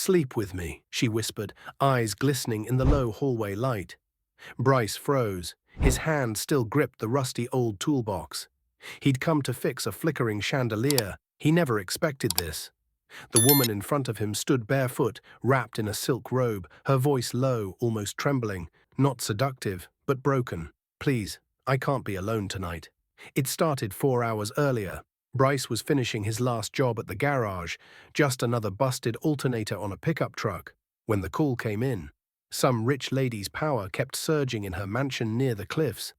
"Sleep with me," she whispered, eyes glistening in the low hallway light. Bryce froze. His hand still gripped the rusty old toolbox. He'd come to fix a flickering chandelier. He never expected this. The woman in front of him stood barefoot, wrapped in a silk robe, her voice low, almost trembling, not seductive, but broken. "Please, I can't be alone tonight." It started 4 hours earlier. Bryce was finishing his last job at the garage, just another busted alternator on a pickup truck, when the call came in. Some rich lady's power kept surging in her mansion near the cliffs.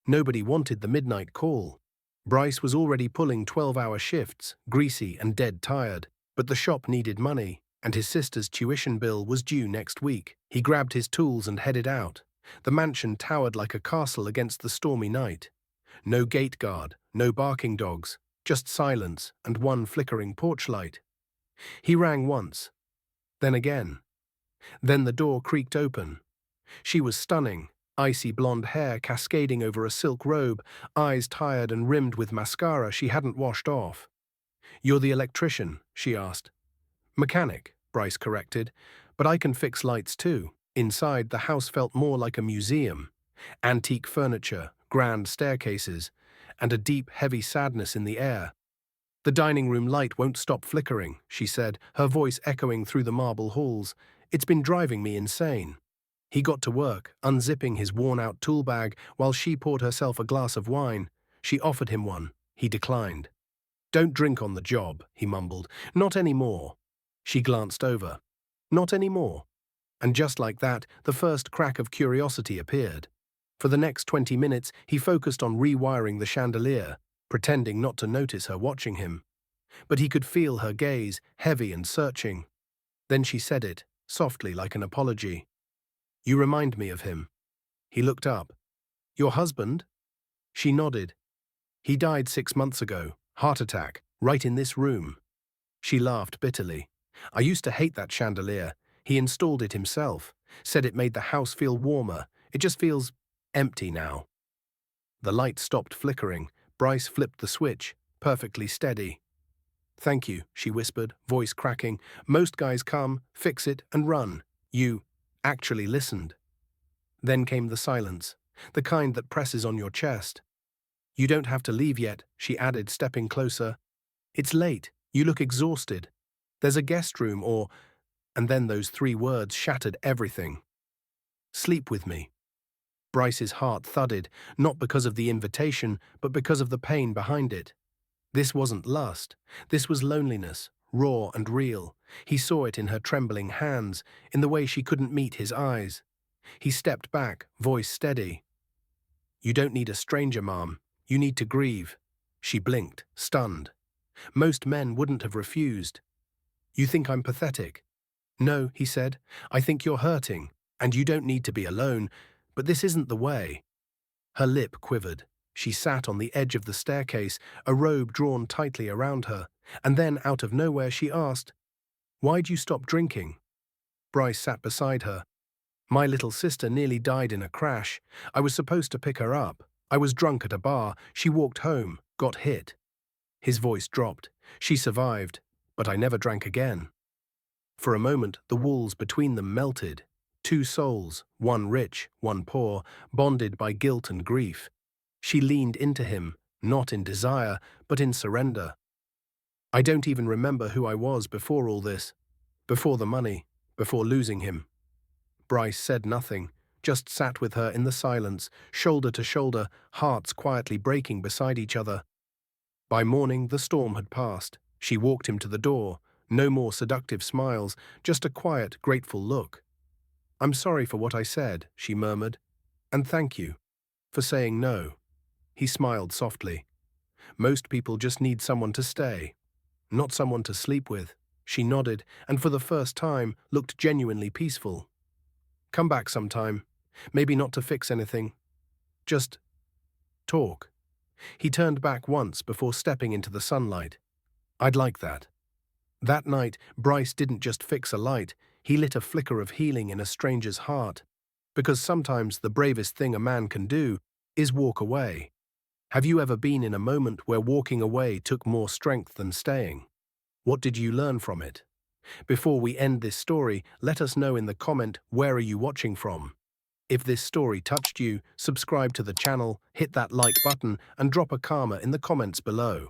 Nobody wanted the midnight call. Bryce was already pulling 12-hour shifts, greasy and dead tired. But the shop needed money, and his sister's tuition bill was due next week. He grabbed his tools and headed out. The mansion towered like a castle against the stormy night. No gate guard, no barking dogs, just silence and one flickering porch light. He rang once, then again. Then the door creaked open. She was stunning, icy blonde hair cascading over a silk robe, eyes tired and rimmed with mascara she hadn't washed off. "You're the electrician?" she asked. "Mechanic," Bryce corrected, "but I can fix lights too." Inside, the house felt more like a museum. Antique furniture, grand staircases, and a deep, heavy sadness in the air. "The dining room light won't stop flickering," she said, her voice echoing through the marble halls. "It's been driving me insane." He got to work, unzipping his worn-out tool bag while she poured herself a glass of wine. She offered him one. He declined. "Don't drink on the job," he mumbled. "Not anymore." She glanced over. "Not anymore." And just like that, the first crack of curiosity appeared. For the next 20 minutes, he focused on rewiring the chandelier, pretending not to notice her watching him. But he could feel her gaze, heavy and searching. Then she said it, softly like an apology. "You remind me of him." He looked up. "Your husband?" She nodded. "He died 6 months ago. Heart attack, right in this room." She laughed bitterly. "I used to hate that chandelier. He installed it himself, said it made the house feel warmer. It just feels empty now." The light stopped flickering. Bryce flipped the switch, perfectly steady. "Thank you," she whispered, voice cracking. "Most guys come, fix it, and run. You actually listened." Then came the silence, the kind that presses on your chest. "You don't have to leave yet," she added, stepping closer. "It's late. You look exhausted. There's a guest room or—" And then those 3 words shattered everything. "Sleep with me." Bryce's heart thudded, not because of the invitation, but because of the pain behind it. This wasn't lust. This was loneliness, raw and real. He saw it in her trembling hands, in the way she couldn't meet his eyes. He stepped back, voice steady. "You don't need a stranger, Mom. You need to grieve." She blinked, stunned. Most men wouldn't have refused. "You think I'm pathetic?" "No," he said. "I think you're hurting, and you don't need to be alone, but this isn't the way." Her lip quivered. She sat on the edge of the staircase, a robe drawn tightly around her, and then, out of nowhere, she asked, "Why'd you stop drinking?" Bryce sat beside her. "My little sister nearly died in a crash. I was supposed to pick her up. I was drunk at a bar. She walked home, got hit." His voice dropped. "She survived, but I never drank again." For a moment, the walls between them melted. 2 souls, one rich, one poor, bonded by guilt and grief. She leaned into him, not in desire, but in surrender. "I don't even remember who I was before all this. Before the money, before losing him." Bryce said nothing, just sat with her in the silence, shoulder to shoulder, hearts quietly breaking beside each other. By morning, the storm had passed. She walked him to the door. No more seductive smiles, just a quiet, grateful look. "I'm sorry for what I said," she murmured. "And thank you for saying no." He smiled softly. "Most people just need someone to stay, not someone to sleep with." She nodded, and for the first time looked genuinely peaceful. "Come back sometime. Maybe not to fix anything. Just talk." He turned back once before stepping into the sunlight. "I'd like that." That night, Bryce didn't just fix a light, he lit a flicker of healing in a stranger's heart. Because sometimes the bravest thing a man can do is walk away. Have you ever been in a moment where walking away took more strength than staying? What did you learn from it? Before we end this story, let us know in the comment where are you watching from. If this story touched you, subscribe to the channel, hit that like button, and drop a karma in the comments below.